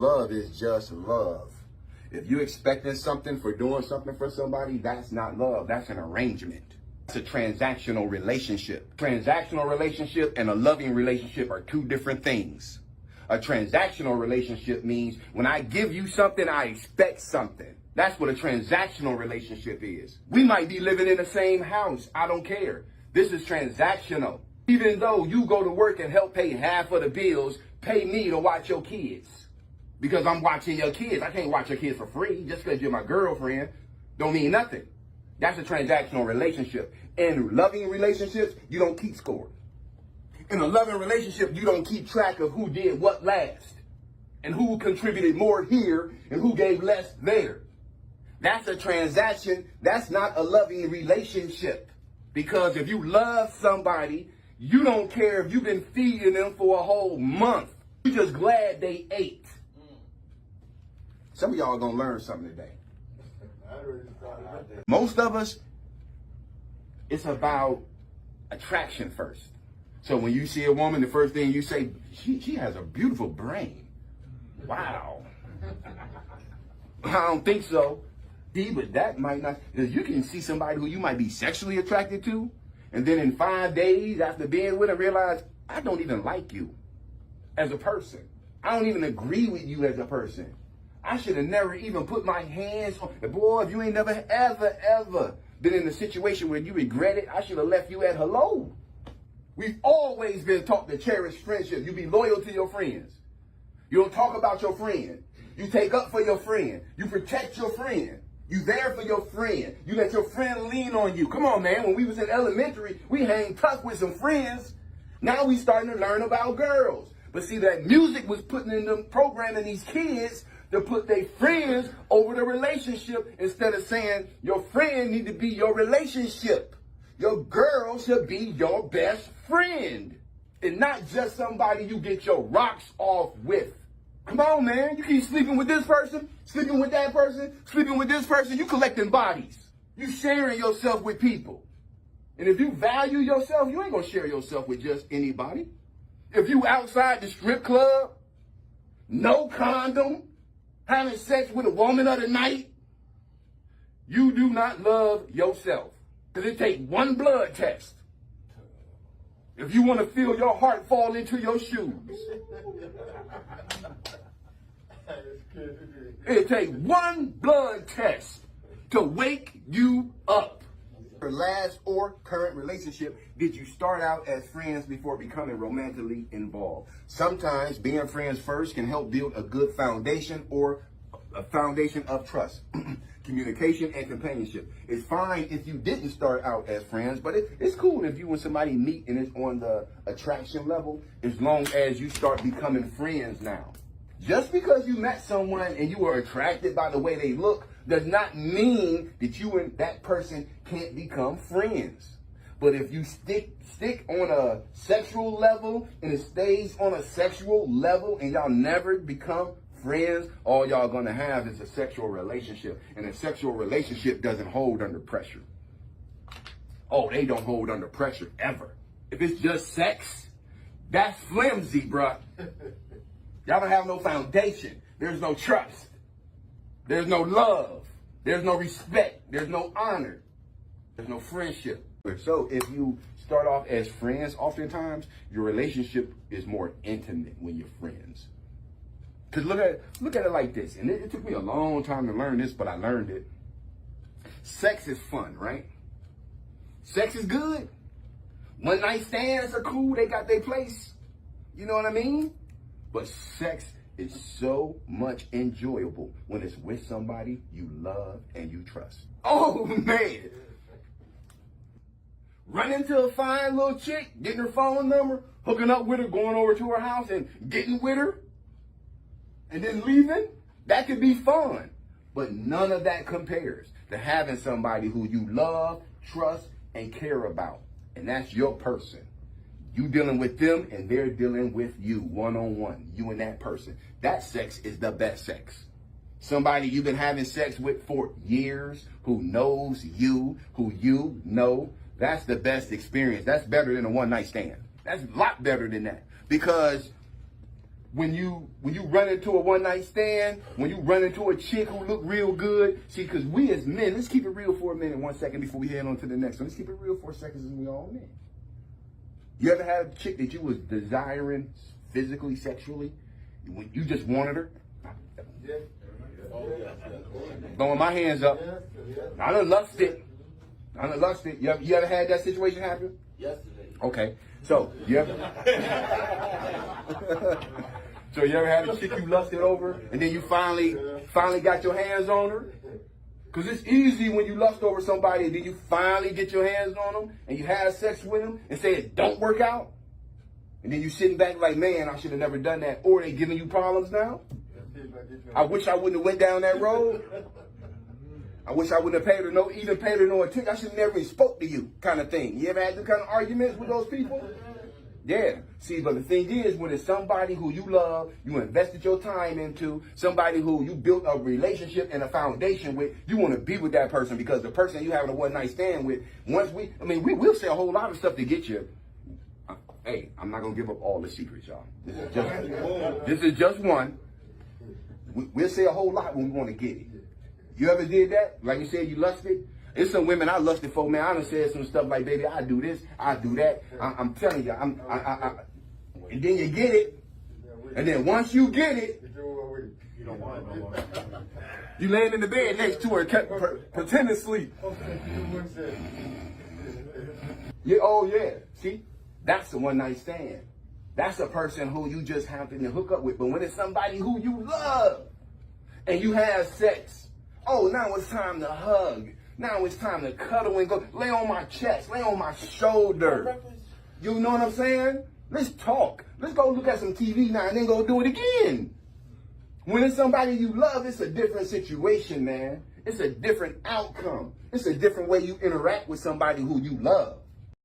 Love is just love. If you're expecting something for doing something for somebody, that's not love. That's an arrangement. It's a transactional relationship. Transactional relationship and a loving relationship are two different things. A transactional relationship means when I give you something, I expect something. That's what a transactional relationship is. We might be living in the same house. I don't care. This is transactional. Even though you go to work and help pay half of the bills, pay me to watch your kids. Because I'm watching your kids. I can't watch your kids for free. Just because you're my girlfriend don't mean nothing. That's a transactional relationship. In loving relationships, you don't keep score. In a loving relationship, you don't keep track of who did what last and who contributed more here and who gave less there. That's a transaction. That's not a loving relationship. Because if you love somebody, you don't care if you've been feeding them for a whole month. You're just glad they ate. Some of y'all are going to learn something today. Most of us, it's about attraction first. So when you see a woman, the first thing you say, she has a beautiful brain. Wow. I don't think so. See, but that might not, because you can see somebody who you might be sexually attracted to, and then in 5 days after being with her, realize, I don't even like you as a person. I don't even agree with you as a person. I should have never even put my hands on. Boy, if you ain't never, ever been in a situation where you regret it, I should have left you at hello. We've always been taught to cherish friendship. You be loyal to your friends. You don't talk about your friend. You take up for your friend. You protect your friend. You there for your friend. You let your friend lean on you. Come on, man. When we was in elementary, we hang tough with some friends. Now we starting to learn about girls. But see, that music was putting in them, programming these kids to put their friends over the relationship instead of saying your friend need to be your relationship. Your girl should be your best friend and not just somebody you get your rocks off with. Come on, man. You keep sleeping with this person, sleeping with that person, sleeping with this person. You collecting bodies. You sharing yourself with people. And if you value yourself, you ain't going to share yourself with just anybody. If you outside the strip club, no condom, having sex with a woman of the night, you do not love yourself. Because it takes one blood test. If you want to feel your heart fall into your shoes. It takes one blood test to wake you up. Your last or current relationship, did you start out as friends before becoming romantically involved? Sometimes being friends first can help build a good foundation or a foundation of trust, communication, and companionship. It's fine if you didn't start out as friends, but it's cool if you and somebody meet and it's on the attraction level, as long as you start becoming friends now. Just because you met someone and you were attracted by the way they look does not mean that you and that person can't become friends. But if you stick on a sexual level and it stays on a sexual level and y'all never become friends, all y'all gonna have is a sexual relationship. And a sexual relationship doesn't hold under pressure. Oh, they don't hold under pressure ever. If it's just sex, that's flimsy, bruh. Y'all don't have no foundation. There's no trust. There's no love. There's no respect. There's no honor. There's no friendship. So if you start off as friends, oftentimes your relationship is more intimate when you're friends. Because look at it like this. And it took me a long time to learn this, but I learned it. Sex is fun, right? Sex is good. One night stands are cool. They got their place. You know what I mean? But sex is so much enjoyable when it's with somebody you love and you trust. Oh, man. Run into a fine little chick, getting her phone number, hooking up with her, going over to her house and getting with her, and then leaving. That could be fun. But none of that compares to having somebody who you love, trust, and care about. And that's your person. You dealing with them and they're dealing with you one-on-one, you and that person. That sex is the best sex. Somebody you've been having sex with for years, who knows you, who you know, that's the best experience. That's better than a one-night stand. That's a lot better than that. Because when you run into a one night stand, when you run into a chick who look real good, see, because we as men, let's keep it real for a minute, 1 second before we head on to the next one. Let's keep it real for a second since we all men. You ever had a chick that you was desiring physically, sexually, when you just wanted her? Throwing my hands up. I done lusted. You ever had that situation happen? Yesterday. Okay. So, you ever had a chick you lusted over and then you finally got your hands on her? Because it's easy when you lust over somebody and then you finally get your hands on them and you have sex with them and say it don't work out. And then you sitting back like, man, I should have never done that. Or they giving you problems now. I wish I wouldn't have went down that road. I wish I wouldn't have paid her no attention. I should have never even spoke to you, kind of thing. You ever had this kind of arguments with those people? Yeah. See, but the thing is, when it's somebody who you love, you invested your time into, somebody who you built a relationship and a foundation with, you want to be with that person because the person you having a one night stand with, we'll say a whole lot of stuff to get you. Hey, I'm not gonna give up all the secrets, y'all. This is just one. We'll say a whole lot when we want to get it. You ever did that? Like you said, you lusted? It's some women I lusted for, man. I done said some stuff like, baby, I do this, I do that. I'm telling you, and then you get it. And then once you get it, You don't want it no more. you laying in the bed next to her, pretending to sleep. Yeah, oh yeah. See, that's the one night stand. That's a person who you just happen to hook up with. But when it's somebody who you love and you have sex, oh, now it's time to hug. Now it's time to cuddle and go lay on my chest, lay on my shoulder. You know what I'm saying? Let's talk. Let's go look at some TV now and then go do it again. When it's somebody you love, it's a different situation, man. It's a different outcome. It's a different way you interact with somebody who you love.